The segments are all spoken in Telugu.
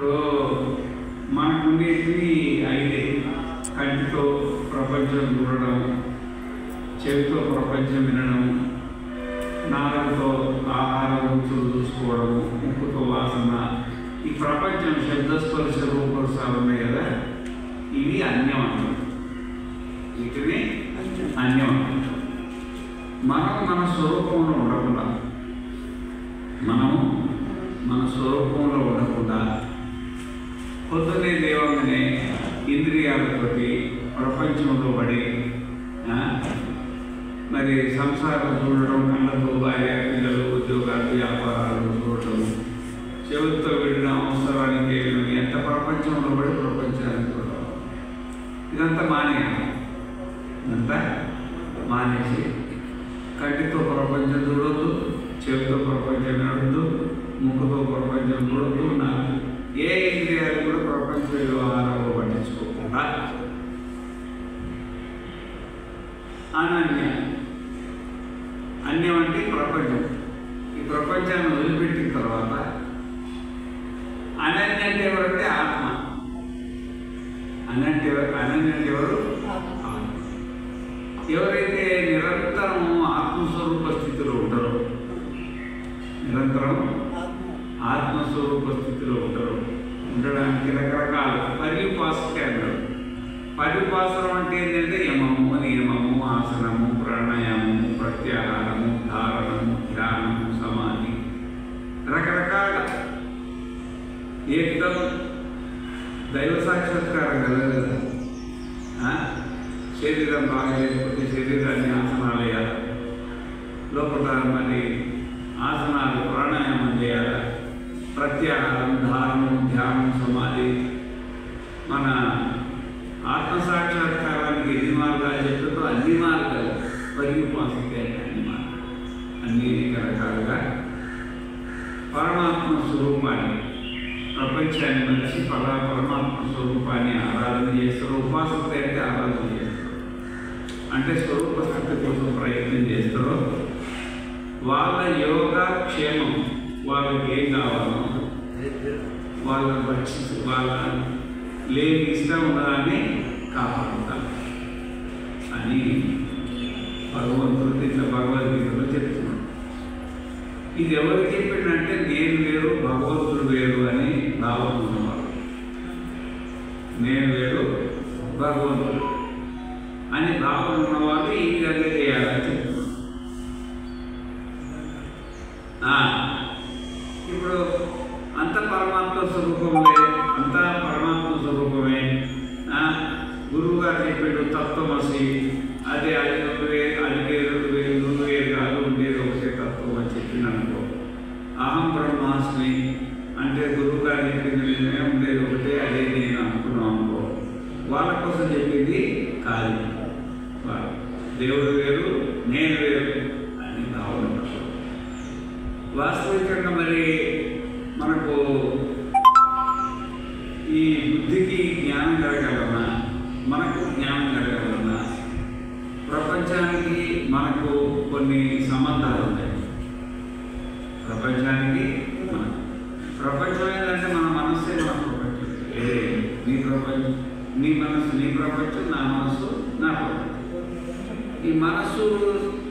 ఇప్పుడు మనకుండేది ఐదే: కంటితో ప్రపంచం చూడడం, చెవితో ప్రపంచం వినడం, నాలుగుతో ఆహార రుచులు చూసుకోవడం, ముక్కుతో వాసన. ఈ ప్రపంచం శబ్దస్పర్శ రూపరసాలు ఉన్నాయి కదా, ఇవి అన్యం అంటారు. వీటిని అన్యం అంటారు. మనం మన స్వరూపంలో ఉండకుండా పొద్దున్నే దేవంగానే ఇంద్రియాలతోటి ప్రపంచంలో పడి మరి సంసారం చూడడం, కళ్ళతో భార్య పిల్లలు, ఉద్యోగాలు, వ్యాపారాలు చూడటం, చెవులతో వినడం, అవసరానికి ఎంత ప్రపంచంలో పడి ప్రపంచాన్ని చూడడం, ఇదంతా మానేసి కంటితో ప్రపంచం చూడొద్దు, చెవితో ప్రపంచం వినొద్దు, ముక్కుతో ప్రపంచం చూడొద్దు, నాకు ఏ ఇంద్రియాలు కూడా ప్రపంచ వ్యవహారంలో పట్టించుకోకుండా అన్యం అంటే ప్రపంచం. ఈ ప్రపంచాన్ని వదిలిపెట్టిన తర్వాత అనన్య అంటే ఎవరంటే ఆత్మ. అనన్య అంటే ఎవరు? ఎవరైతే నిరంతరం ఆత్మస్వరూప స్థితిలో ఉంటారో, ఉండడానికి రకరకాల పర్యుపాసక అన్నారు. పర్యుపాసనం అంటే ఏంటంటే యమము, నియమము, ఆసనము, ప్రాణాయామము, ప్రత్యాహారము, ధారణము, ధ్యానము, సమాధి, రకరకాల ఏకదం దైవ సాక్షాత్కారం కలగదు. శరీరం బాగా లేకపోతే శరీరాన్ని ఆసనాలు వేయాలి, లోపల మరి ఆసనాలు ప్రాణాయామం చేయాలి, ప్రత్యాహారం, ధారణం, ధ్యానం, సమాధి. మన ఆత్మసాక్షాత్కారానికి ఎన్ని మార్గాలు చెప్తుందో అన్ని మార్గాలు పర్యుపాసకే. అన్ని రకాలుగా పరమాత్మ స్వరూపాన్ని, ప్రపంచాన్ని మనిషి పరమాత్మ స్వరూపాన్ని ఆరాధన చేస్తారు. ఉపాసన అంటే ఆరాధన చేస్తారు, అంటే స్వరూప స్థితి కోసం ప్రయత్నం చేస్తారో వాళ్ళ యోగా క్షేమం, వాళ్ళకి ఏం కావాలో వాళ్ళ లేని ఇష్టం ఉన్నదాన్ని కాపాడుతారు అని భగవంతుడు ఇట్లా భగవద్గీతలో చెప్తున్నాడు. ఇది ఎవరు చెప్పిందంటే నేను వేరు భగవంతుడు వేరు అని భావం ఉన్నవాడు. నేను వేరు భగవంతుడు అని భావం ఉన్నవాడు ఈ విధంగా చేయాలని చెప్తున్నాడు. ఇప్పుడు అంత పరమాత్మ స్వరూపమే. గురువు గారు చెప్పాడు తత్వమసి, అది వేరు కాదు, ఉండేది ఒకటే తత్వం అని చెప్పిన అనుకో. అహం బ్రహ్మాస్మి అంటే గురువు గారు చెప్పింది నిజమే, ఉండేది ఒకటే, అదే నేను అనుకున్నాం అనుకో. వాళ్ళ కోసం చెప్పింది కాదు. దేవుడు వేరు, నేను వేరు అని భావన. వాస్తవికంగా మరి మనకు ఈ బుద్ధికి జ్ఞానం కలగాలన్నా, మనకు జ్ఞానం కలగాలన్నా ప్రపంచానికి మనకు కొన్ని సంబంధాలు ఉన్నాయి. ప్రపంచం ఏంటంటే మన మనస్సే మన ప్రపంచం. నీ మనస్సు నీ ప్రపంచం, నా మనస్సు నా ప్రపంచం. ఈ మనస్సు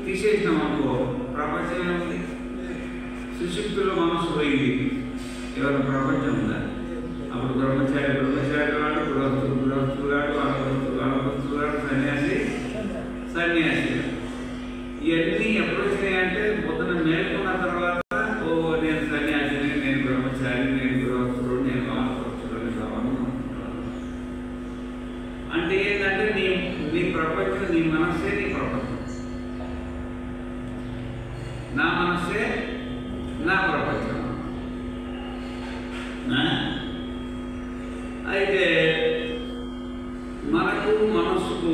తీసేసినాం అనుకో, ప్రపంచం ఏముంది? సుశుక్తిలో మనస్సు పోయింది, ఎవరైనా ప్రపంచం ఉందా? అప్పుడు బ్రహ్మచారి వాడు, గృహస్థుడు వాడు, అనవస్తుడు వాడు, సన్యాసి. ఇవన్నీ ఎప్పుడు వచ్చినాయంటే పొద్దున మేల్కొన్న తర్వాత, నేను సన్యాసిని, నేను బ్రహ్మచారి, నేను గృహస్థుడు, నేను వానప్రస్థుడు అని భావన. అంటే ఏంటంటే నీ ప్రపంచం, నీ మనస్సే నీ ప్రపంచం, నా మనస్సే నా ప్రపంచం. అయితే మనకు మనస్సుకు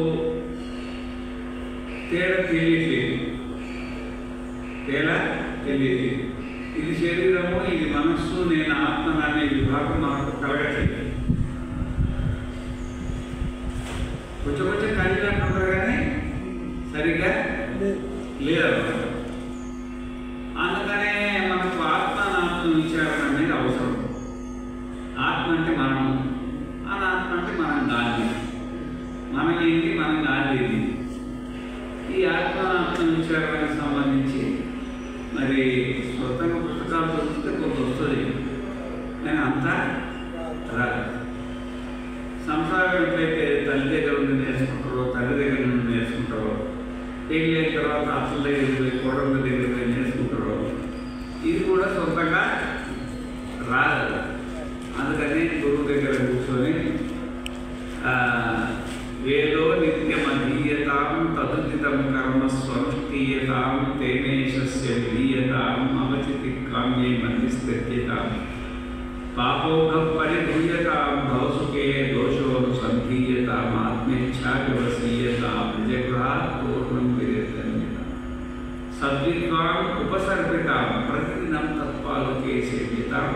తేడా తెలియదు. ఇది శరీరము, ఇది మనస్సు, నేను ఆత్మ అనే విభాగం మనకు కలగట్లేదు. కొంచెం కలిగినట్టుంటారు కానీ సరిగ్గా లేదు. అందుకనే మనకు ఆత్మ విచారణ అనేది అవసరం. ఆత్మ మనం ఏంటి, మనం కాదేది. ఈ ఆత్మ విచారానికి సంబంధించి మరి స్వతంత్ర పుస్తకాలు చదివితే కొంత వస్తుంది, కానీ అంతా రాదు. సంసారం ఎట్లయితే తల్లి దగ్గర నుండి నేర్చుకుంటారో, తల్లి దగ్గర నుండి నేర్చుకుంటారో, పెళ్ళి అయిన తర్వాత అసలు దగ్గర పోయి కోడళ్ళ దగ్గర పోయి నేర్చుకుంటారో, ఇది కూడా సొంతంగా రాదు. అందుకని గురువు దగ్గర కూర్చొని వేదో నిత్యమధీయతాం తదుదితం కర్మ స్వనుష్ఠీయతాం తేనేశస్య విలీయతాం అవచితి కామ్యే మందిస్థ్యతాం పాపోఘం పరిధూయతాం భవసుఖే దోషోనుసంధీయతాం ఆత్మేచ్ఛావివసీయతాం నిజగృహాత్ పూర్ణం విరేతన్యతాం సద్విద్వాం ఉపసర్పితాం ప్రతిదినం తత్పాదుకే సేవ్యతాం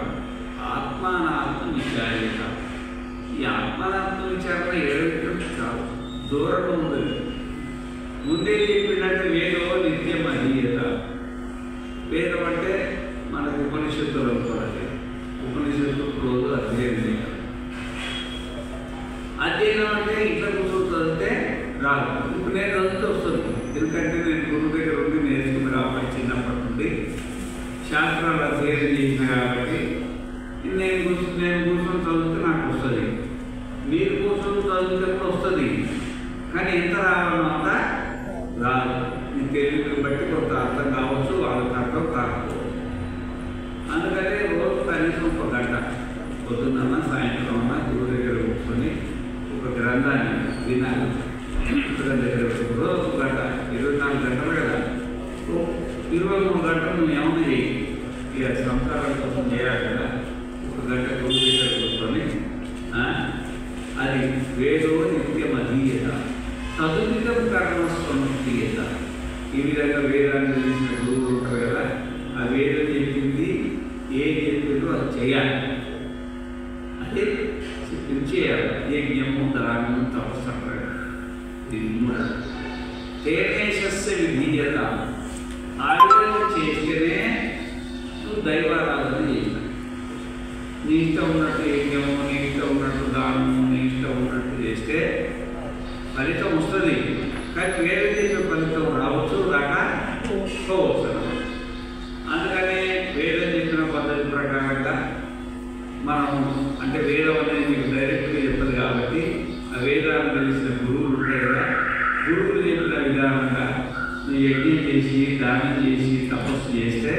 ఆత్మానాత్మ విచార్యతాం. ఈ ఆత్మానాత్మ విచారణ ఏడవడం కాదు, దూరంగా ఉంటుంది. ముందే చెప్పినట్టు వేదో నిత్యం అధీయత. వేదం అంటే మనకు ఉపనిషత్తులు అనుకోవాలి. ఉపనిషత్తులు రోజు అధ్యయనం చేయాలి. అధ్యయనం అంటే ఇట్లా కూర్చోతుందంటే రాదు. ఇప్పుడు నేను చదివితే వస్తుంది, ఎందుకంటే నేను గురువు దగ్గర ఉండి నేర్చుకున్నా కాబట్టి, చిన్నప్పటి నుండి శాస్త్రాలు అధ్యయనం చేసిన కాబట్టి నేను కూర్చొని చదివితే నాకు వస్తుంది. మీరు కూర్చొని చదివితే కూడా వస్తుంది, కానీ ఎంత రావాలో అంత రాదు. మీ తెలివిని బట్టి కొంత అర్థం కావచ్చు, వాళ్ళకి అర్థం కాకపోవచ్చు. అందుకని రోజు కనీసం ఒక గంట పొద్దున్న సాయంత్రం అన్నా గురువు దగ్గర కూర్చొని ఒక గ్రంథాన్ని వినాలి. పుస్తకం దగ్గర రోజు ఒక గంట, 24 గంటలు కదా, 23 గంటలు నువ్వు ఏమన్నా చేయి. ఇక సంసారం కోసం చేయాలి కదా, ఒక గంట గురువు దగ్గర కూర్చొని అది వేదో నిత్యం అధీయత తదుదితం కర్మ స్వనుష్ఠీయత. ఈ విధంగా వేదాన్ని తెలిసిన గురువులు ఉంటారు కదా, ఆ వేదం చెప్పింది ఏం చెప్పిందో అది చేయాలి. అంటే చెప్పింది చేయాలి. యజ్ఞము దానము తపస్సు అంటారు. ఇది కూడా తేనేశస్య విధీయత. ఆ విధంగా చేస్తేనే నువ్వు దైవారాధన చేయాలి. నీ ఇష్టం ఉన్నట్టు యజ్ఞము, నీ ఇష్టం ఉన్నట్టు దానము, నీ ఇష్టం ఉన్నట్టు చేస్తే ఫలితం వస్తుంది, కానీ వేరే చేసిన ఫలితం రావచ్చు, రాకపోవచ్చు. అందుకనే వేదం చెప్పిన పద్ధతి ప్రకారంగా మనం అంటే వేదం అనేది మీకు డైరెక్ట్గా చెప్పదు కాబట్టి ఆ వేదాన్ని తెలిసిన గురువులు ఉంటాయి కదా, గురువులు చెప్పిన విధానంగా నువ్వు యజ్ఞం చేసి, దానం చేసి, తపస్సు చేస్తే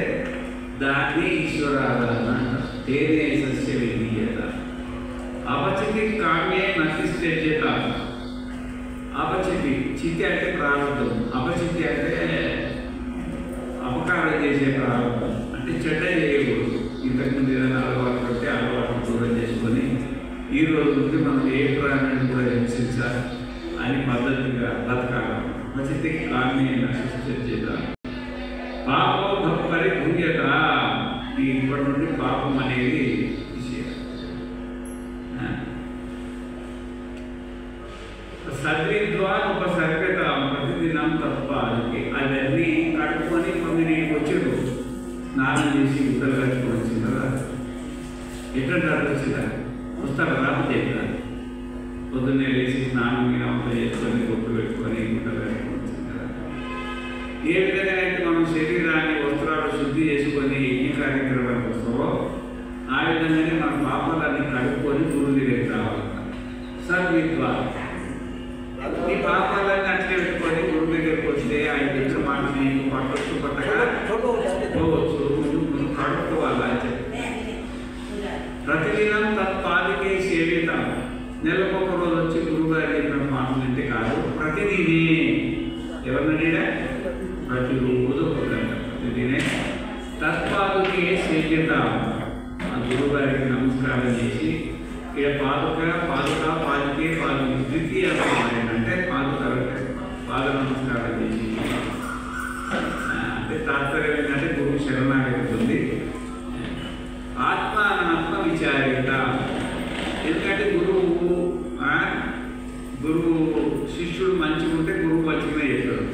దాన్ని ఈశ్వరారాధన అంటారు. తేనేశస్య విధీయత. అపచితి కామ్యే నతిష్టేత. అపచితి, చితి అంటే ప్రారంభం, అపచితి అంటే అపకారం చేసే ప్రారంభం, అంటే చెడ్డ చేయకూడదు. ఇంతకుముందు ఏదైనా అలవాటు పడితే అలవాటు దూరం చేసుకొని ఈ రోజు నుండి మనం ఏ ప్రాణాన్ని కూడా హింసించాలి అని పద్ధతిగా బతకాలి. అపచితి కామ్యే నతిష్టేత. పాపం పరిభూయత. ఇప్పటి నుండి పాపం అనేది సద్విద్వాన్ ఉపసర్గత ప్రతిదినం తప్ప. అవన్నీ కట్టుకొని కొన్ని నీకు వచ్చారు, స్నానం చేసి గుట్టలు కట్టుకొని వచ్చింది కదా, ఎట్లా వచ్చిందా వస్తారు రాకపోతే పొద్దున్నే లేచి స్నానం మీద చేసుకొని గుట్టు పెట్టుకొని గుట్టలు కట్టుకొని వచ్చింది కదా. ఏ విధంగా అయితే మనం శరీరాన్ని వస్త్రాలు శుద్ధి చేసుకొని యజ్ఞ కార్యక్రమానికి వస్తామో ఆ విధంగానే మన పాపాలన్నీ కడుక్కొని గురువు దగ్గరికి రావాలి. సద్విద్వాన్. ఈ పాపాలన్నీ అట్లే పెట్టుకొని గురువు దగ్గరికి వస్తే ఆయన దగ్గర మాట నీకు పట్టొచ్చు, పట్టగా పోవచ్చు, నువ్వు కడుక్కోవాలి అని చెప్పి. ప్రతిదినం తత్పాదికే సేవిత. నెలకొక రోజు వచ్చి గురువుగారు చెప్పిన మాటలు అంటే కాదు, ప్రతిదినే. ఎవరినైనా ప్రతిరోజు ఒక గంట, ప్రతిదినే తత్పాదుకే సేవ్యత. ఆ గురువుగారికి నమస్కారం చేసి ఇక పాదుక పాదుకే పాదుకి ద్వితీయ అంటే పాద నమస్కారం చేసి, అంటే తాత్పర్యం ఏంటంటే గురువు శరణాగతి ఉంది. ఆత్మానాత్మ విచారిత. ఎందుకంటే గురువు శిష్యుడు మంచిగా ఉంటే గురువు మంచిగానే చెప్తాడు.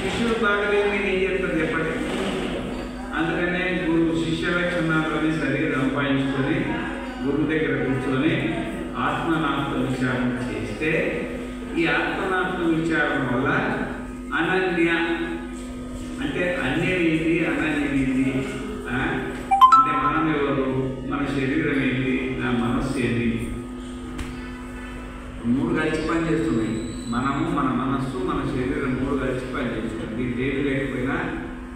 శిష్యుడు బాగలేని ఏం చెప్తాడు చెప్పండి. అందుకనే గురువు శిష్య లక్షణాలని సరిగ్గా సంపాదించుకొని గురువు దగ్గర కూర్చొని ఆత్మనాత్మ విచారణ చేస్తే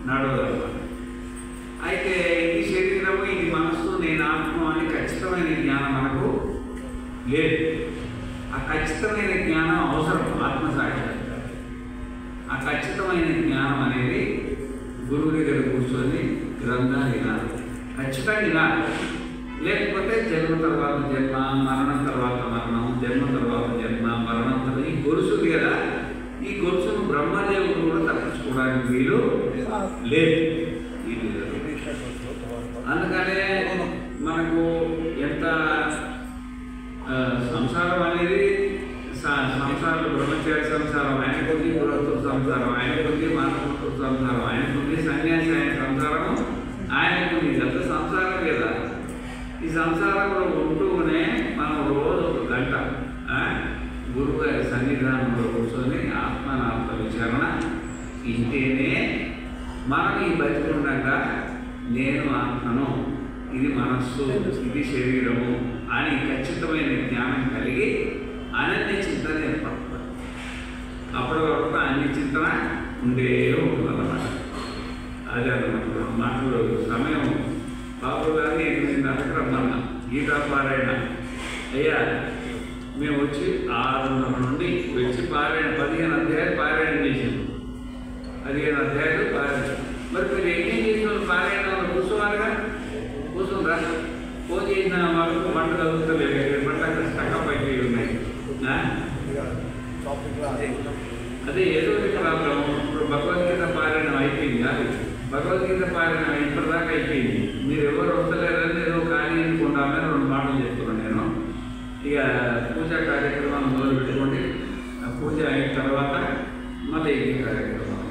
నడవదన్నమాట. అయితే ఇది శరీరము, ఇది మనస్సు, నేను ఆత్మ అని ఖచ్చితమైన జ్ఞానం మనకు లేదు. ఆ ఖచ్చితమైన జ్ఞానం అవసరం ఆత్మసాక్షాత్కారం. ఆ ఖచ్చితమైన జ్ఞానం అనేది గురువు దగ్గర కూర్చొని గ్రంథాలు వినాలి, ఖచ్చితంగా వినాలి. లేకపోతే జన్మ తర్వాత జన్మ, మరణం తర్వాత మరణం, జన్మ తర్వాత జన్మ, మరణం తర్వాత ఈ గొలుసు కదా, ఈ గొలుసును బ్రహ్మదేవుడు కూడా తప్పించుకోవడానికి వీలు లేదు. అందుకనే మనకు ఎంత సంసారం అనేది సంసారం, బ్రహ్మచారి సంసారం ఆయన కొద్ది, గృహస్థ సంసారం ఆయన కొద్ది, మానవ సంసారం ఆయన కొద్ది, సన్యాసి ఆయన సంసారము ఆయన కొద్ది, ఇదంతా సంసారం కదా. ఈ సంసారంలో ఉంటూనే మనం రోజు ఒక గంట గురువు గారి సన్నిధానంలో కూర్చొని ఆత్మనాత్మ విచారణ ఇంటేనే మనం ఈ బతికుండగా నేను ఆత్మను, ఇది మనస్సు, ఇది శరీరము అని ఖచ్చితమైన జ్ఞానం కలిగి అనన్య చింతన ఏర్పడుతుంది. అప్పటి వరకు అన్ని చింతన ఉండే ఉంటుందన్నమాట. అదే అన్నమాట. మాటలు సమయం బాబు గారిని 8:30కి రమ్మన్నా గీతా పారాయణ అయ్యా. మేము వచ్చి 6:30 నుండి వచ్చి పారాయణ 15 అధ్యాయాలు పారాయణ చేసాము. 15 అధ్యాయాలు పారాయణ. మరి మీరు ఏం చేసిన పారాయణంలో కూర్చోవాలిగా, కూర్చుంటారా? ఫోన్ చేసిన వాళ్ళకు పంట చదువుతలేదు, పంట స్టకప్ అయిపోయి ఉన్నాయి. అదే ఏదో ప్రాబ్లం. ఇప్పుడు భగవద్గీత పారాయణం అయిపోయింది కాదు, భగవద్గీత పారాయణం ఇప్పటిదాకా అయిపోయింది. మీరు ఎవరు వస్తలేరని ఏదో ఖాళీ అనుకుంటామని 2 మాటలు చెప్తున్నాను నేను. ఇక పూజా కార్యక్రమాన్ని మొదలు పెట్టుకోండి. పూజ అయిన తర్వాత మళ్ళీ ఈ కార్యక్రమం